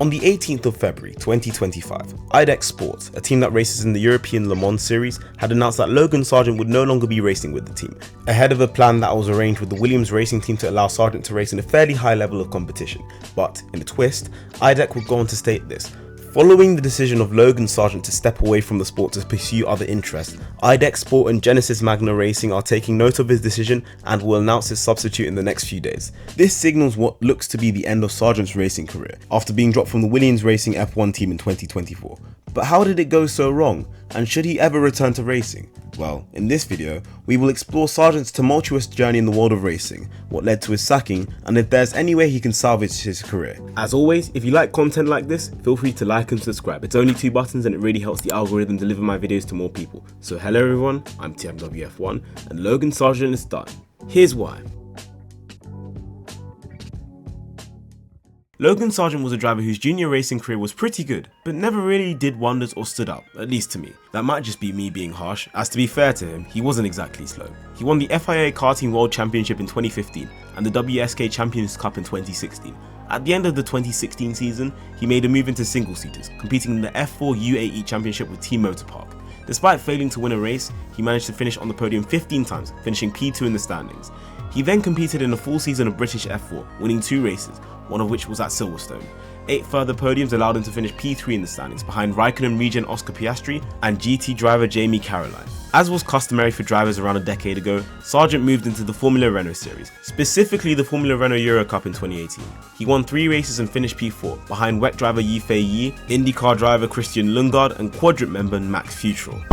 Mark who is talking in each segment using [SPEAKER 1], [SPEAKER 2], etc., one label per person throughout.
[SPEAKER 1] On the 18th of February 2025, IDEX Sports, a team that races in the European Le Mans series, had announced that Logan Sargeant would no longer be racing with the team, ahead of a plan that was arranged with the Williams racing team to allow Sargeant to race in a fairly high level of competition. But, in a twist, IDEC would go on to state this: following the decision of Logan Sargeant to step away from the sport to pursue other interests, IDEX Sport and Genesis Magna Racing are taking note of his decision and will announce his substitute in the next few days. This signals what looks to be the end of Sargeant's racing career, after being dropped from the Williams Racing F1 team in 2024. But how did it go so wrong, and should he ever return to racing? Well, in this video, we will explore Sargeant's tumultuous journey in the world of racing, what led to his sacking, and if there's any way he can salvage his career. As always, if you like content like this, feel free to like and subscribe. It's only 2 buttons and it really helps the algorithm deliver my videos to more people. So hello everyone, I'm TMWF1, and Logan Sargeant is done. Here's why. Logan Sargeant was a driver whose junior racing career was pretty good, but never really did wonders or stood out, at least to me. That might just be me being harsh, as to be fair to him, he wasn't exactly slow. He won the FIA Karting World Championship in 2015 and the WSK Champions Cup in 2016. At the end of the 2016 season, he made a move into single-seaters, competing in the F4 UAE Championship with Team Motorpark. Despite failing to win a race, he managed to finish on the podium 15 times, finishing P2 in the standings. He then competed in a full season of British F4, winning 2 races, one of which was at Silverstone. 8 further podiums allowed him to finish P3 in the standings, behind Raikkonen regen Oscar Piastri and GT driver Jamie Caroline. As was customary for drivers around a decade ago, Sargeant moved into the Formula Renault series, specifically the Formula Renault Euro Cup in 2018. He won 3 races and finished P4, behind WEC driver Yifei Yi, IndyCar driver Christian Lundgaard and Quadrant member Max Futrell.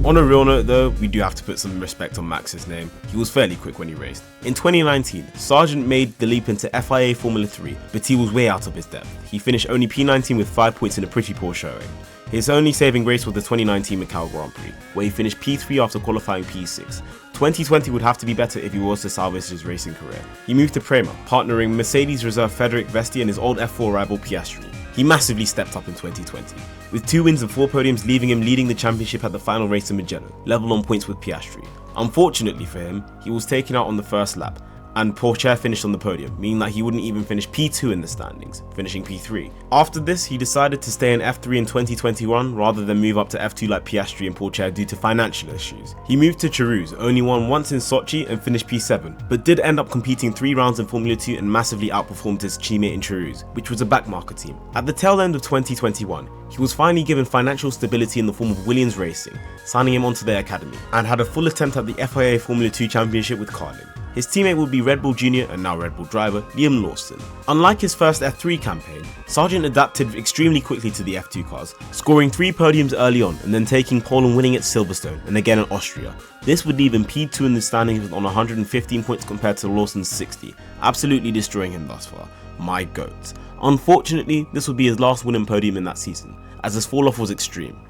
[SPEAKER 1] On a real note though, we do have to put some respect on Max's name. He was fairly quick when he raced. In 2019, Sargeant made the leap into FIA Formula 3, but he was way out of his depth. He finished only P19 with 5 points in a pretty poor showing. His only saving grace was the 2019 Macau Grand Prix, where he finished P3 after qualifying P6. 2020 would have to be better if he was to salvage his racing career. He moved to Prema, partnering Mercedes reserve Frederic Vesti and his old F4 rival Piastri. He massively stepped up in 2020, with 2 wins and 4 podiums, leaving him leading the championship at the final race in Mugello, level on points with Piastri. Unfortunately for him, he was taken out on the first lap, and Pourchaire finished on the podium, meaning that he wouldn't even finish P2 in the standings, finishing P3. After this, he decided to stay in F3 in 2021 rather than move up to F2 like Piastri and Pourchaire due to financial issues. He moved to Charouz, only won once in Sochi and finished P7, but did end up competing 3 rounds in Formula 2 and massively outperformed his teammate in Charouz, which was a backmarker team. At the tail end of 2021, he was finally given financial stability in the form of Williams Racing, signing him onto their academy, and had a full attempt at the FIA Formula 2 Championship with Carlin. His teammate would be Red Bull Junior and now Red Bull driver Liam Lawson. Unlike his first F3 campaign, Sargeant adapted extremely quickly to the F2 cars, scoring 3 podiums early on and then taking pole and winning at Silverstone and again at Austria. This would leave him P2 in the standings on 115 points compared to Lawson's 60, absolutely destroying him thus far. My GOAT. Unfortunately, this would be his last win and podium in that season, as his fall off was extreme.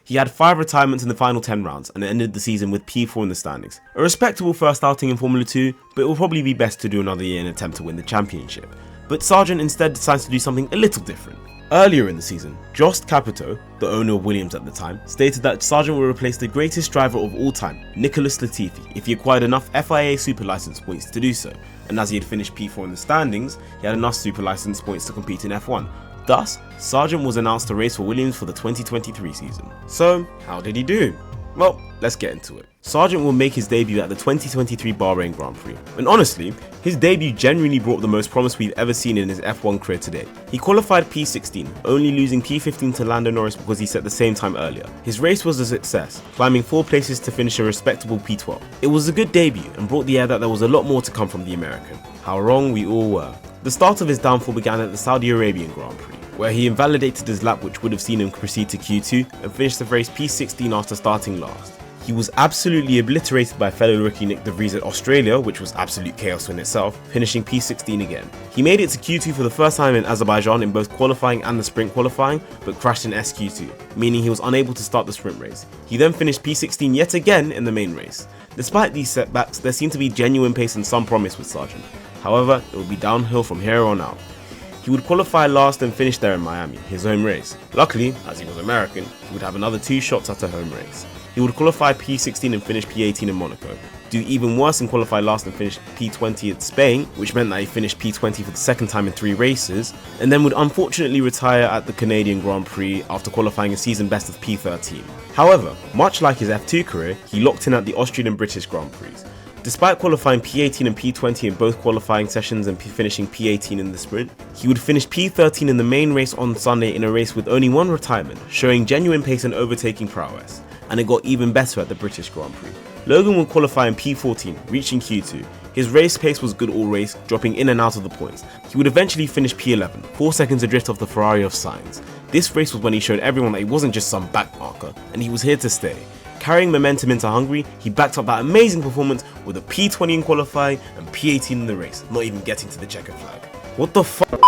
[SPEAKER 1] He had 5 retirements in the final 10 rounds and ended the season with P4 in the standings. A respectable first outing in Formula 2, but it will probably be best to do another year and attempt to win the championship. But Sargeant instead decides to do something a little different. Earlier in the season, Jost Capito, the owner of Williams at the time, stated that Sargeant would replace the greatest driver of all time, Nicholas Latifi, if he acquired enough FIA Super License points to do so, and as he had finished P4 in the standings, he had enough Super License points to compete in F1. Thus, Sargeant was announced to race for Williams for the 2023 season. So, how did he do? Well, let's get into it. Sargeant will make his debut at the 2023 Bahrain Grand Prix, and honestly, his debut genuinely brought the most promise we've ever seen in his F1 career to date. He qualified P16, only losing P15 to Lando Norris because he set the same time earlier. His race was a success, climbing 4 places to finish a respectable P12. It was a good debut and brought the air that there was a lot more to come from the American. How wrong we all were. The start of his downfall began at the Saudi Arabian Grand Prix, where he invalidated his lap, which would have seen him proceed to Q2 and finish the race P16 after starting last. He was absolutely obliterated by fellow rookie Nick De Vries at Australia, which was absolute chaos in itself, finishing P16 again. He made it to Q2 for the first time in Azerbaijan in both qualifying and the sprint qualifying, but crashed in SQ2, meaning he was unable to start the sprint race. He then finished P16 yet again in the main race. Despite these setbacks, there seemed to be genuine pace and some promise with Sargeant. However, it would be downhill from here on out. He would qualify last and finish there in Miami, his home race. Luckily, as he was American, he would have another 2 shots at a home race. He would qualify P16 and finish P18 in Monaco. do even worse and qualify last and finish P20 at Spain, which meant that he finished P20 for the second time in 3 races, and then would unfortunately retire at the Canadian Grand Prix after qualifying a season best of P13. However, much like his F2 career, he locked in at the Austrian and British Grand Prix. Despite qualifying P18 and P20 in both qualifying sessions and finishing P18 in the sprint, he would finish P13 in the main race on Sunday in a race with only 1 retirement, showing genuine pace and overtaking prowess. And it got even better at the British Grand Prix. Logan would qualify in P14, reaching Q2. His race pace was good all race, dropping in and out of the points. He would eventually finish P11, 4 seconds adrift of the Ferrari of Sainz. This race was when he showed everyone that he wasn't just some backmarker, and he was here to stay. Carrying momentum into Hungary, he backed up that amazing performance with a P20 in qualifying and P18 in the race, not even getting to the checkered flag. What the fuck?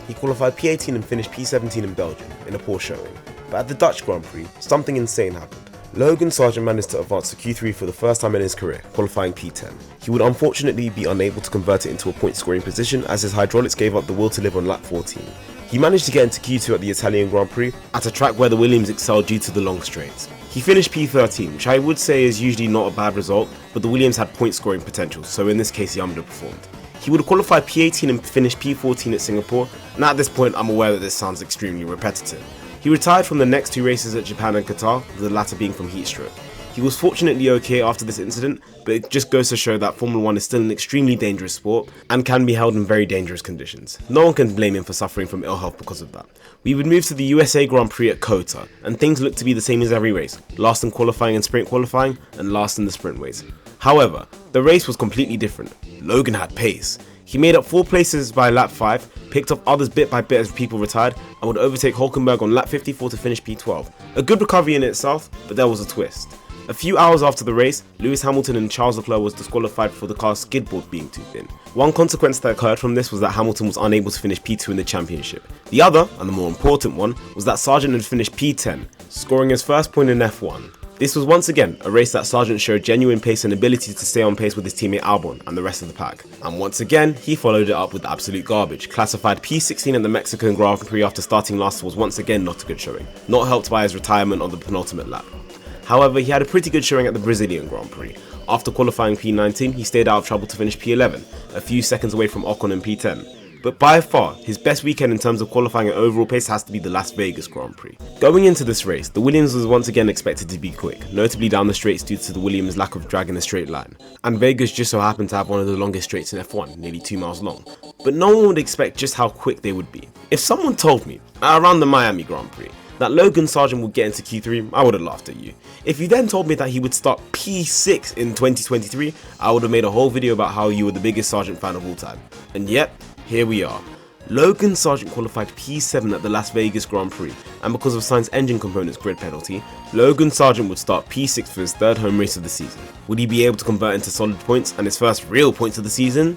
[SPEAKER 1] He qualified P18 and finished P17 in Belgium, in a poor showing. But at the Dutch Grand Prix, something insane happened. Logan Sargeant managed to advance to Q3 for the first time in his career, qualifying P10. He would unfortunately be unable to convert it into a point scoring position as his hydraulics gave up the will to live on lap 14. He managed to get into Q2 at the Italian Grand Prix, at a track where the Williams excelled due to the long straights. He finished P13, which I would say is usually not a bad result, but the Williams had point scoring potential, so in this case he underperformed. He would qualify P18 and finish P14 at Singapore, and at this point I'm aware that this sounds extremely repetitive. He retired from the next 2 races at Japan and Qatar, the latter being from heat stroke. He was fortunately okay after this incident, but it just goes to show that Formula 1 is still an extremely dangerous sport and can be held in very dangerous conditions. No one can blame him for suffering from ill health because of that. We would move to the USA Grand Prix at Kota, and things looked to be the same as every race, last in qualifying and sprint qualifying, and last in the sprint race. However, the race was completely different. Logan had pace. He made up 4 places by lap 5, picked up others bit by bit as people retired, and would overtake Hulkenberg on lap 54 to finish P12. A good recovery in itself, but there was a twist. A few hours after the race, Lewis Hamilton and Charles Leclerc was disqualified for the car's skid board being too thin. One consequence that occurred from this was that Hamilton was unable to finish P2 in the championship. The other, and the more important one, was that Sargeant had finished P10, scoring his first point in F1. This was once again a race that Sargeant showed genuine pace and ability to stay on pace with his teammate Albon and the rest of the pack. And once again, he followed it up with absolute garbage. Classified P16 at the Mexican Grand Prix after starting last was once again not a good showing, not helped by his retirement on the penultimate lap. However, he had a pretty good showing at the Brazilian Grand Prix. After qualifying P19, he stayed out of trouble to finish P11, a few seconds away from Ocon in P10. But by far, his best weekend in terms of qualifying and overall pace has to be the Las Vegas Grand Prix. Going into this race, the Williams was once again expected to be quick, notably down the straights due to the Williams' lack of drag in a straight line. And Vegas just so happened to have one of the longest straights in F1, nearly 2 miles long. But no one would expect just how quick they would be. If someone told me, around the Miami Grand Prix, that Logan Sargeant would get into Q3, I would have laughed at you. If you then told me that he would start P6 in 2023, I would have made a whole video about how you were the biggest Sargeant fan of all time. And yet, here we are. Logan Sargeant qualified P7 at the Las Vegas Grand Prix, and because of Sainz engine components grid penalty, Logan Sargeant would start P6 for his 3rd home race of the season. Would he be able to convert into solid points and his first real points of the season?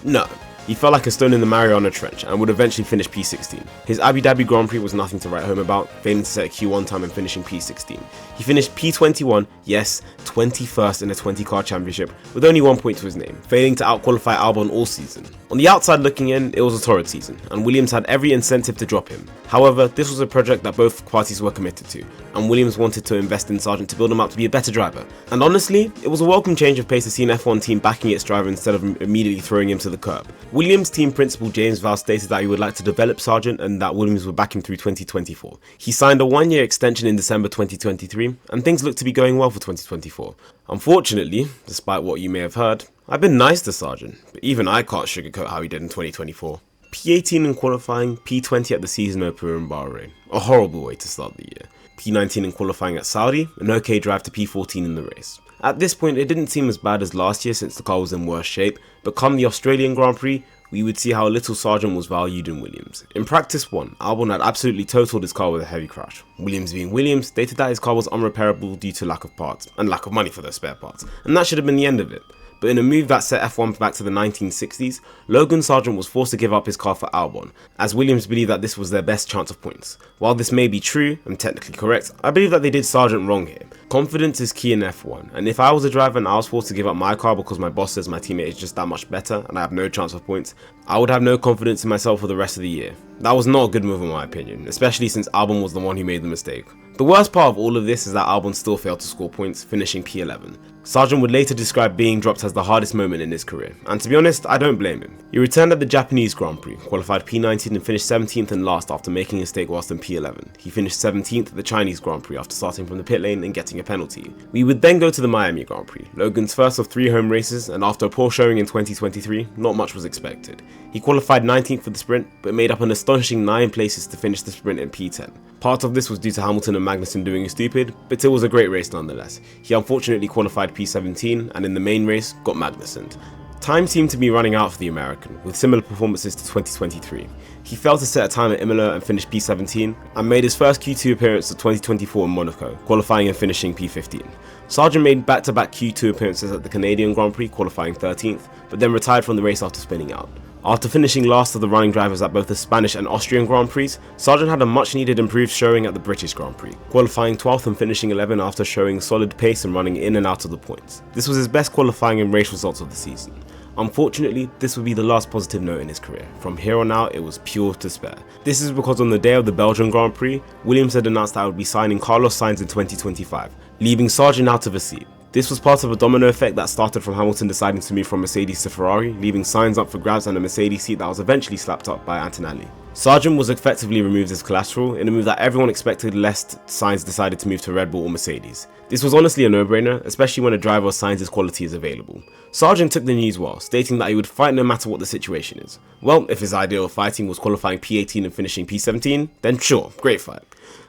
[SPEAKER 1] No. He fell like a stone in the Mariana Trench and would eventually finish P16. His Abu Dhabi Grand Prix was nothing to write home about, failing to set a Q1 time and finishing P16. He finished P21, yes, 21st in a 20-car championship, with only 1 point to his name, failing to outqualify Albon all season. On the outside looking in, it was a torrid season, and Williams had every incentive to drop him. However, this was a project that both parties were committed to, and Williams wanted to invest in Sargeant to build him up to be a better driver. And honestly, it was a welcome change of pace to see an F1 team backing its driver instead of immediately throwing him to the curb. Williams team principal James Vowles stated that he would like to develop Sargeant and that Williams would back him through 2024. He signed a 1-year extension in December 2023, and things look to be going well for 2024. Unfortunately, despite what you may have heard, I've been nice to Sargeant, but even I can't sugarcoat how he did in 2024. P18 in qualifying, P20 at the season opener in Bahrain. A horrible way to start the year. P19 in qualifying at Saudi, an okay drive to P14 in the race. At this point, it didn't seem as bad as last year since the car was in worse shape, but come the Australian Grand Prix, we would see how little Sargeant was valued in Williams. In practice 1, Albon had absolutely totaled his car with a heavy crash. Williams being Williams stated that his car was unrepairable due to lack of parts, and lack of money for those spare parts, and that should have been the end of it. But in a move that set F1 back to the 1960s, Logan Sargeant was forced to give up his car for Albon, as Williams believed that this was their best chance of points. While this may be true, and technically correct, I believe that they did Sargeant wrong here. Confidence is key in F1, and if I was a driver and I was forced to give up my car because my boss says my teammate is just that much better and I have no chance of points, I would have no confidence in myself for the rest of the year. That was not a good move in my opinion, especially since Albon was the one who made the mistake. The worst part of all of this is that Albon still failed to score points, finishing P11. Sargeant would later describe being dropped as the hardest moment in his career, and to be honest, I don't blame him. He returned at the Japanese Grand Prix, qualified P19 and finished 17th and last after making a mistake whilst in P11. He finished 17th at the Chinese Grand Prix after starting from the pit lane and getting a penalty. We would then go to the Miami Grand Prix, Logan's first of 3 home races, and after a poor showing in 2023, not much was expected. He qualified 19th for the sprint, but made up an astonishing 9 places to finish the sprint in P10. Part of this was due to Hamilton and Magnussen doing stupid, but it was a great race nonetheless. He unfortunately qualified P17 and in the main race got Magnussen. Time seemed to be running out for the American, with similar performances to 2023. He failed to set a time at Imola and finished P17, and made his first Q2 appearance of 2024 in Monaco, qualifying and finishing P15. Sargeant made back-to-back Q2 appearances at the Canadian Grand Prix, qualifying 13th, but then retired from the race after spinning out. After finishing last of the running drivers at both the Spanish and Austrian Grand Prix, Sargeant had a much needed improved showing at the British Grand Prix, qualifying 12th and finishing 11th after showing solid pace and running in and out of the points. This was his best qualifying and race results of the season. Unfortunately, this would be the last positive note in his career. From here on out, it was pure despair. This is because on the day of the Belgian Grand Prix, Williams had announced that I would be signing Carlos Sainz in 2025, leaving Sargeant out of a seat. This was part of a domino effect that started from Hamilton deciding to move from Mercedes to Ferrari, leaving Sainz up for grabs and a Mercedes seat that was eventually slapped up by Antonelli. Sargeant was effectively removed as collateral in a move that everyone expected lest Sainz decided to move to Red Bull or Mercedes. This was honestly a no-brainer, especially when a driver of Sainz's quality is available. Sargeant took the news well, stating that he would fight no matter what the situation is. Well, if his idea of fighting was qualifying P18 and finishing P17, then sure, great fight.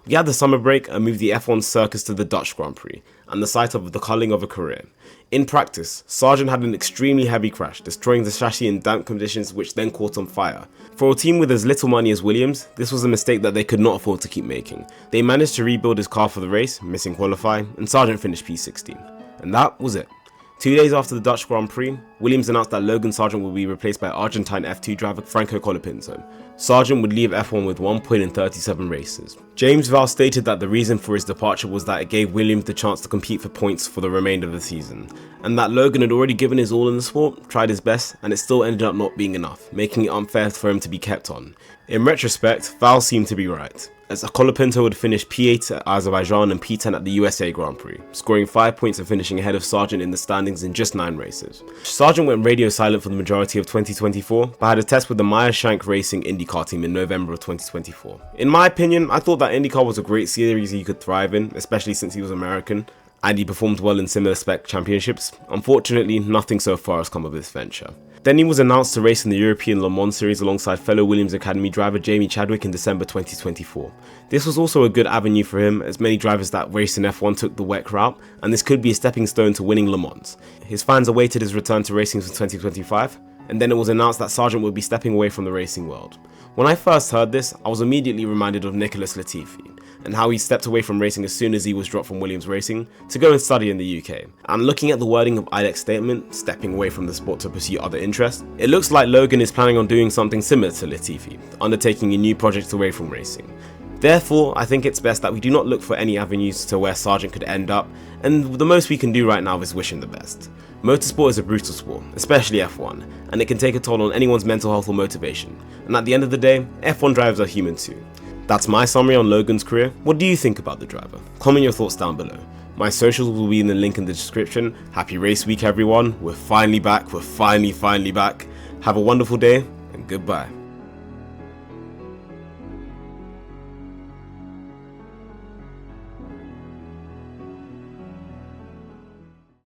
[SPEAKER 1] We had the summer break and moved the F1 circus to the Dutch Grand Prix, and the site of the culling of a career. In practice, Sargeant had an extremely heavy crash, destroying the chassis in damp conditions which then caught on fire. For a team with as little money as Williams, this was a mistake that they could not afford to keep making. They managed to rebuild his car for the race, missing qualifying, and Sargeant finished P16. And that was it. 2 days after the Dutch Grand Prix, Williams announced that Logan Sargeant would be replaced by Argentine F2 driver Franco Colapinto. Sargeant would leave F1 with 1 point in 37 races. James Vowles stated that the reason for his departure was that it gave Williams the chance to compete for points for the remainder of the season, and that Logan had already given his all in the sport, tried his best, and it still ended up not being enough, making it unfair for him to be kept on. In retrospect, Vowles seemed to be right, as Colapinto would finish P8 at Azerbaijan and P10 at the USA Grand Prix, scoring 5 points and finishing ahead of Sargeant in the standings in just 9 races. Sargeant went radio silent for the majority of 2024, but had a test with the Meyer Shank Racing IndyCar team in November of 2024. In my opinion, I thought that IndyCar was a great series he could thrive in, especially since he was American, and he performed well in similar spec championships. Unfortunately, nothing so far has come of this venture. Then he was announced to race in the European Le Mans Series alongside fellow Williams Academy driver Jamie Chadwick in December 2024. This was also a good avenue for him, as many drivers that race in F1 took the WEC route, and this could be a stepping stone to winning Le Mans. His fans awaited his return to racing for 2025, and then it was announced that Sargeant would be stepping away from the racing world. When I first heard this, I was immediately reminded of Nicholas Latifi, and how he stepped away from racing as soon as he was dropped from Williams Racing to go and study in the UK. And looking at the wording of Idek's statement, stepping away from the sport to pursue other interests, it looks like Logan is planning on doing something similar to Latifi, undertaking a new project away from racing. Therefore, I think it's best that we do not look for any avenues to where Sargeant could end up, and the most we can do right now is wish him the best. Motorsport is a brutal sport, especially F1, and it can take a toll on anyone's mental health or motivation, and at the end of the day, F1 drivers are human too. That's my summary on Logan's career. What do you think about the driver? Comment your thoughts down below. My socials will be in the link in the description. Happy race week everyone, we're finally back, we're finally back. Have a wonderful day, and goodbye.